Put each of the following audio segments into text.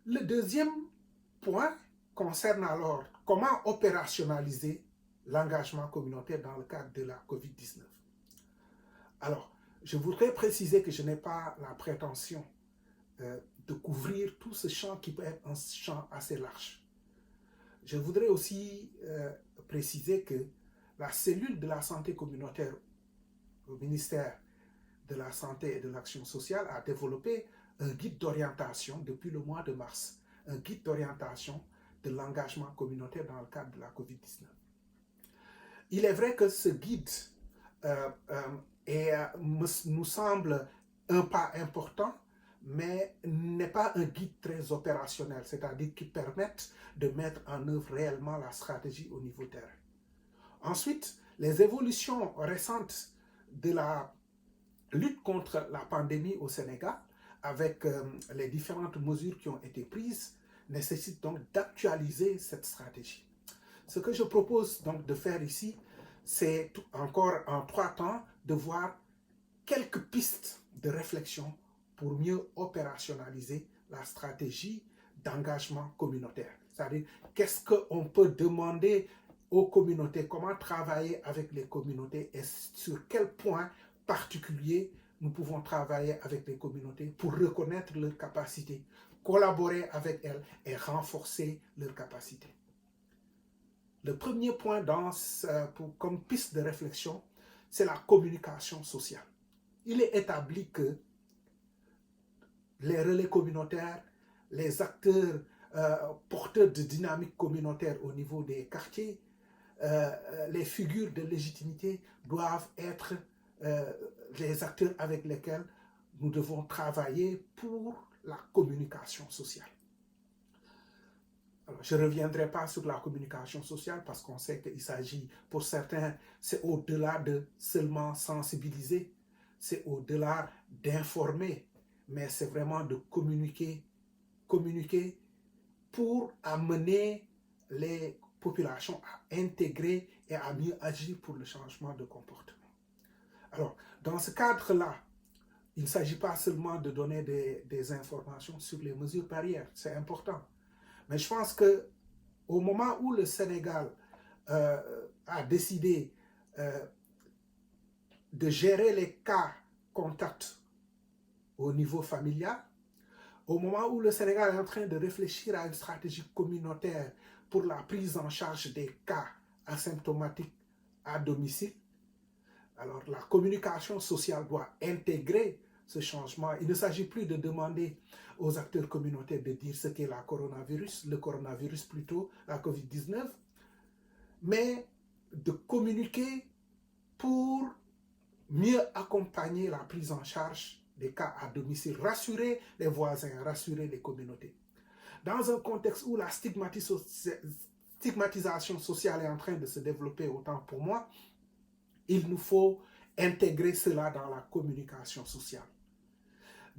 Le deuxième point concerne alors comment opérationnaliser l'engagement communautaire dans le cadre de la COVID-19. Alors, je voudrais préciser que je n'ai pas la prétention de couvrir tout ce champ qui peut être un champ assez large. Je voudrais aussi préciser que la cellule de la santé communautaire au ministère de la Santé et de l'Action sociale a développé un guide d'orientation depuis le mois de mars, un guide d'orientation de l'engagement communautaire dans le cadre de la COVID-19. Il est vrai que ce guide nous semble un pas important, mais n'est pas un guide très opérationnel, c'est-à-dire qui permette de mettre en œuvre réellement la stratégie au niveau terrain. Ensuite, les évolutions récentes de la lutte contre la pandémie au Sénégal, avec les différentes mesures qui ont été prises, nécessitent donc d'actualiser cette stratégie. Ce que je propose donc de faire ici, c'est encore en 3 temps de voir quelques pistes de réflexion pour mieux opérationnaliser la stratégie d'engagement communautaire. C'est-à-dire, qu'est-ce qu'on peut demander aux communautés, comment travailler avec les communautés et sur quel point particulier nous pouvons travailler avec les communautés pour reconnaître leurs capacités, collaborer avec elles et renforcer leurs capacités. Le premier point comme piste de réflexion, c'est la communication sociale. Il est établi que les relais communautaires, les acteurs porteurs de dynamique communautaire au niveau des quartiers, les figures de légitimité doivent être les acteurs avec lesquels nous devons travailler pour la communication sociale. Alors, je ne reviendrai pas sur la communication sociale parce qu'on sait qu'il s'agit, pour certains, c'est au-delà de seulement sensibiliser, c'est au-delà d'informer, mais c'est vraiment de communiquer pour amener les populations à intégrer et à mieux agir pour le changement de comportement. Alors, dans ce cadre-là, il ne s'agit pas seulement de donner des informations sur les mesures barrières, c'est important. Mais je pense qu'au moment où le Sénégal a décidé de gérer les cas contacts au niveau familial, au moment où le Sénégal est en train de réfléchir à une stratégie communautaire pour la prise en charge des cas asymptomatiques à domicile, alors la communication sociale doit intégrer ce changement. Il ne s'agit plus de demander aux acteurs communautaires de dire ce qu'est le coronavirus plutôt, la COVID-19, mais de communiquer pour mieux accompagner la prise en charge des cas à domicile, rassurer les voisins, rassurer les communautés. Dans un contexte où la stigmatisation sociale est en train de se développer autant pour moi, il nous faut intégrer cela dans la communication sociale.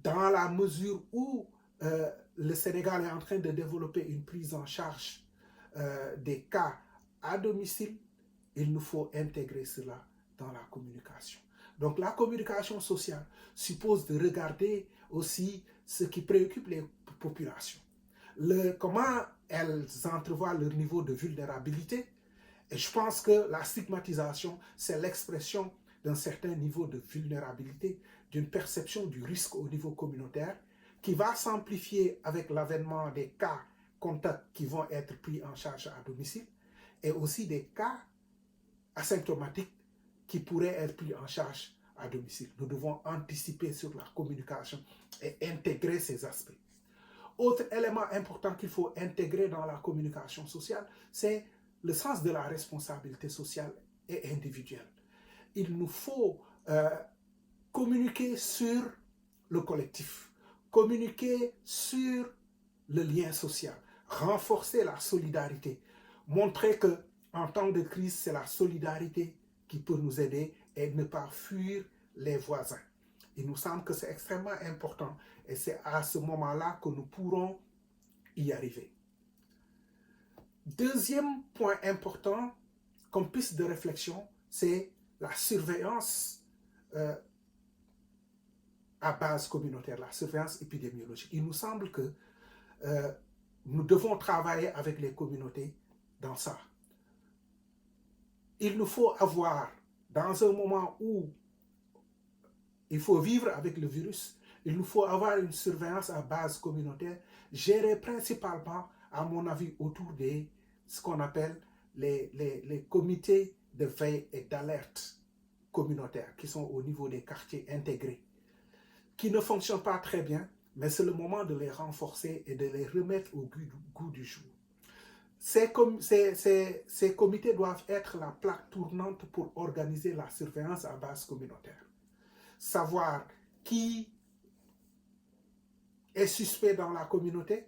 Dans la mesure où le Sénégal est en train de développer une prise en charge des cas à domicile, il nous faut intégrer cela dans la communication. Donc la communication sociale suppose de regarder aussi ce qui préoccupe les populations. Comment elles entrevoient leur niveau de vulnérabilité. Et je pense que la stigmatisation, c'est l'expression d'un certain niveau de vulnérabilité, d'une perception du risque au niveau communautaire, qui va s'amplifier avec l'avènement des cas contacts qui vont être pris en charge à domicile, et aussi des cas asymptomatiques qui pourraient être pris en charge à domicile. Nous devons anticiper sur la communication et intégrer ces aspects. Autre élément important qu'il faut intégrer dans la communication sociale, c'est le sens de la responsabilité sociale et individuelle. Il nous faut communiquer sur le collectif, communiquer sur le lien social, renforcer la solidarité, montrer que en temps de crise, c'est la solidarité qui peut nous aider et ne pas fuir les voisins. Il nous semble que c'est extrêmement important et c'est à ce moment-là que nous pourrons y arriver. Deuxième point important comme piste de réflexion, c'est la surveillance à base communautaire, la surveillance épidémiologique. Il nous semble que nous devons travailler avec les communautés dans ça. Il nous faut avoir, dans un moment où il faut vivre avec le virus, il nous faut avoir une surveillance à base communautaire, gérée principalement, à mon avis, autour de ce qu'on appelle les comités de veille et d'alerte communautaires, qui sont au niveau des quartiers intégrés, qui ne fonctionnent pas très bien, mais c'est le moment de les renforcer et de les remettre au goût du jour. Ces comités doivent être la plaque tournante pour organiser la surveillance à base communautaire. Savoir qui est suspect dans la communauté,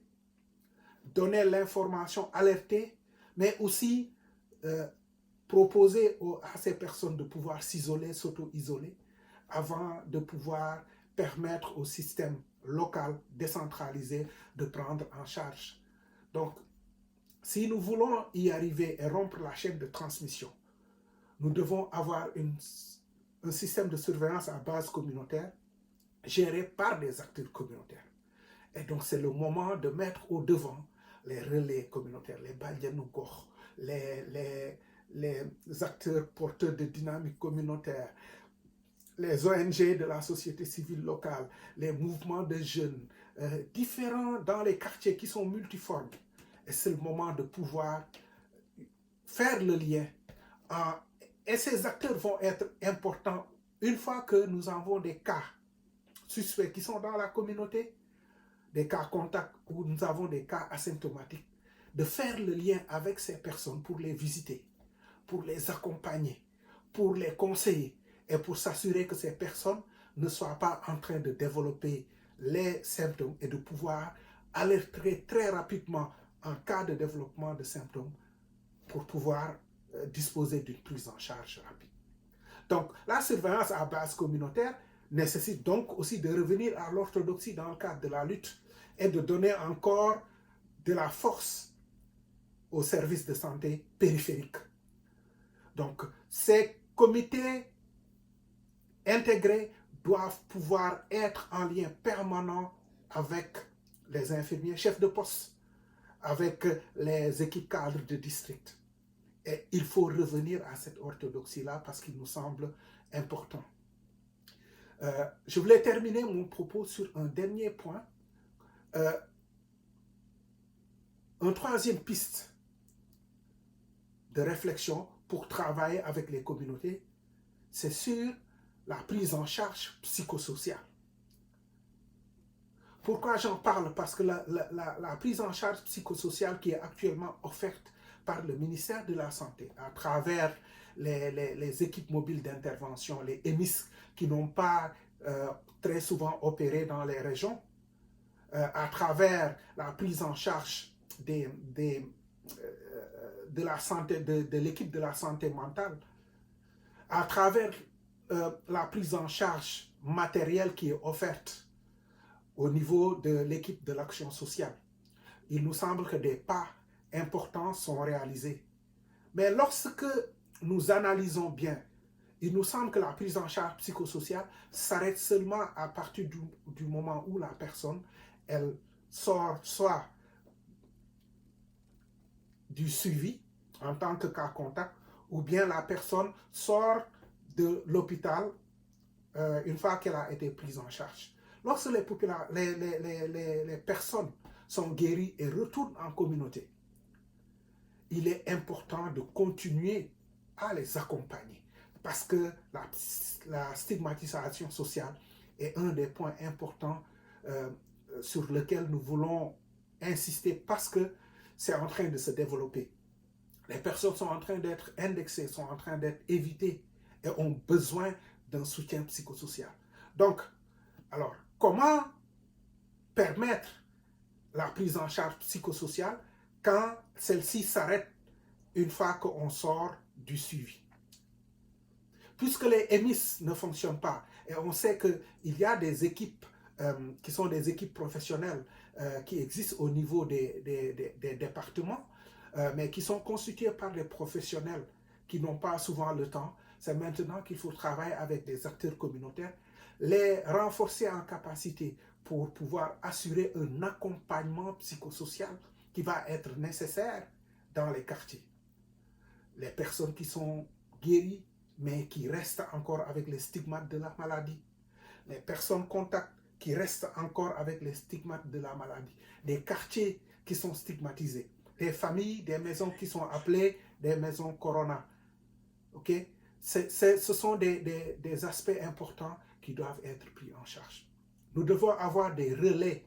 donner l'information, alerter, mais aussi proposer à ces personnes de pouvoir s'isoler, s'auto-isoler, avant de pouvoir permettre au système local décentralisé de prendre en charge. Donc, si nous voulons y arriver et rompre la chaîne de transmission, nous devons avoir un système de surveillance à base communautaire géré par des acteurs communautaires. Et donc, c'est le moment de mettre au devant les relais communautaires, les Badianougor, les acteurs porteurs de dynamique communautaire, les ONG de la société civile locale, les mouvements de jeunes, différents dans les quartiers qui sont multiformes. Et c'est le moment de pouvoir faire le lien. Et ces acteurs vont être importants une fois que nous avons des cas suspects qui sont dans la communauté, des cas contacts où nous avons des cas asymptomatiques, de faire le lien avec ces personnes pour les visiter, pour les accompagner, pour les conseiller et pour s'assurer que ces personnes ne soient pas en train de développer les symptômes et de pouvoir alerter très rapidement en cas de développement de symptômes pour pouvoir disposer d'une prise en charge rapide. Donc, la surveillance à base communautaire nécessite donc aussi de revenir à l'orthodoxie dans le cadre de la lutte et de donner encore de la force aux services de santé périphériques. Donc, ces comités intégrés doivent pouvoir être en lien permanent avec les infirmiers chefs de poste, avec les équipes cadres de district. Et il faut revenir à cette orthodoxie-là parce qu'il nous semble important. Je voulais terminer mon propos sur un dernier point. Une troisième piste de réflexion pour travailler avec les communautés, c'est sur la prise en charge psychosociale. Pourquoi j'en parle? Parce que la prise en charge psychosociale qui est actuellement offerte par le ministère de la Santé à travers les équipes mobiles d'intervention, les EMIS, qui n'ont pas très souvent opéré dans les régions, à travers la prise en charge de la santé, de l'équipe de la santé mentale, à travers la prise en charge matérielle qui est offerte au niveau de l'équipe de l'action sociale. Il nous semble que des pas importants sont réalisés. Mais lorsque nous analysons bien, il nous semble que la prise en charge psychosociale s'arrête seulement à partir du moment où la personne, elle sort soit du suivi en tant que cas contact, ou bien la personne sort de l'hôpital une fois qu'elle a été prise en charge. Lorsque les personnes sont guéries et retournent en communauté, il est important de continuer à les accompagner parce que la stigmatisation sociale est un des points importants sur lequel nous voulons insister parce que c'est en train de se développer. Les personnes sont en train d'être indexées, sont en train d'être évitées et ont besoin d'un soutien psychosocial. Donc, alors, comment permettre la prise en charge psychosociale quand celle-ci s'arrête une fois qu'on sort du suivi? Puisque les EMIS ne fonctionnent pas, et on sait qu'il y a des équipes qui sont des équipes professionnelles qui existent au niveau des départements, mais qui sont constituées par des professionnels qui n'ont pas souvent le temps. C'est maintenant qu'il faut travailler avec des acteurs communautaires, les renforcer en capacité pour pouvoir assurer un accompagnement psychosocial qui va être nécessaire dans les quartiers. Les personnes qui sont guéries, mais qui restent encore avec les stigmates de la maladie. Les personnes contacts qui restent encore avec les stigmates de la maladie. Des quartiers qui sont stigmatisés. Des familles, des maisons qui sont appelées des maisons Corona. Ok? Ce sont des aspects importants qui doivent être pris en charge. Nous devons avoir des relais,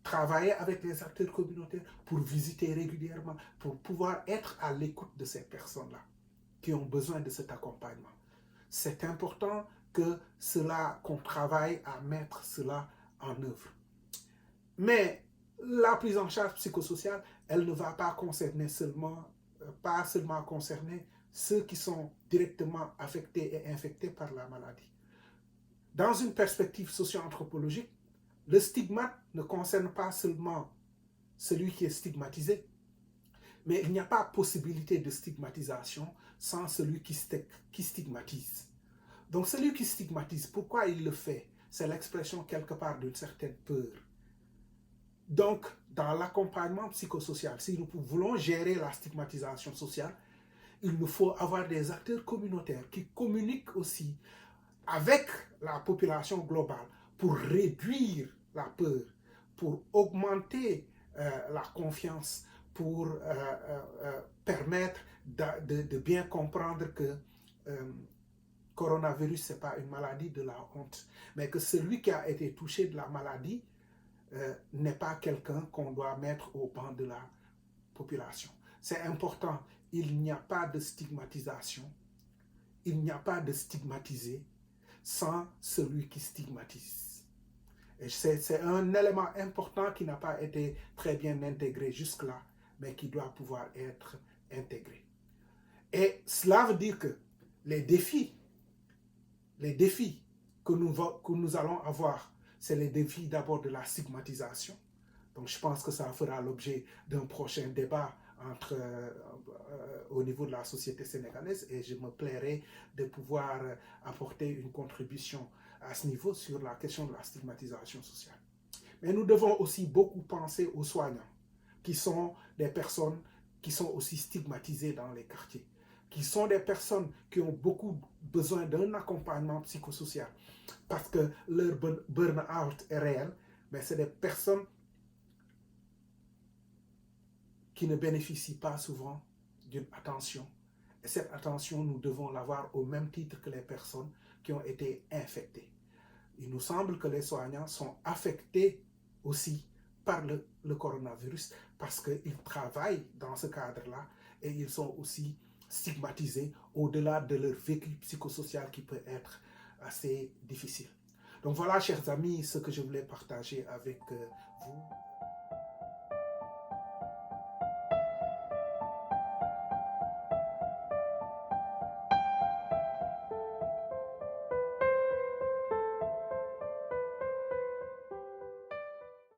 travailler avec les acteurs communautaires pour visiter régulièrement, pour pouvoir être à l'écoute de ces personnes-là qui ont besoin de cet accompagnement. C'est important qu'on travaille à mettre cela en œuvre. Mais la prise en charge psychosociale, elle ne va pas concerner pas seulement concerner ceux qui sont directement affectés et infectés par la maladie. Dans une perspective socio-anthropologique, le stigmate ne concerne pas seulement celui qui est stigmatisé, mais il n'y a pas possibilité de stigmatisation sans celui qui stigmatise. Donc celui qui stigmatise, pourquoi il le fait? C'est l'expression quelque part d'une certaine peur. Donc, dans l'accompagnement psychosocial, si nous voulons gérer la stigmatisation sociale, il nous faut avoir des acteurs communautaires qui communiquent aussi avec la population globale pour réduire la peur, pour augmenter la confiance, pour permettre de bien comprendre que coronavirus, ce n'est pas une maladie de la honte, mais que celui qui a été touché de la maladie n'est pas quelqu'un qu'on doit mettre au banc de la population. C'est important, il n'y a pas de stigmatisation, il n'y a pas de stigmatisé sans celui qui stigmatise. Et c'est un élément important qui n'a pas été très bien intégré jusque-là, mais qui doit pouvoir être intégré. Et cela veut dire que les défis que nous allons avoir, c'est les défis d'abord de la stigmatisation. Donc je pense que ça fera l'objet d'un prochain débat au niveau de la société sénégalaise et je me plairai de pouvoir apporter une contribution à ce niveau sur la question de la stigmatisation sociale. Mais nous devons aussi beaucoup penser aux soignants, qui sont des personnes qui sont aussi stigmatisées dans les quartiers, qui sont des personnes qui ont beaucoup besoin d'un accompagnement psychosocial parce que leur burn-out est réel, mais c'est des personnes qui ne bénéficient pas souvent d'une attention. Et cette attention, nous devons l'avoir au même titre que les personnes qui ont été infectées. Il nous semble que les soignants sont affectés aussi par le coronavirus parce qu'ils travaillent dans ce cadre-là et ils sont aussi stigmatisés au-delà de leur vécu psychosocial qui peut être assez difficile. Donc voilà, chers amis, ce que je voulais partager avec vous.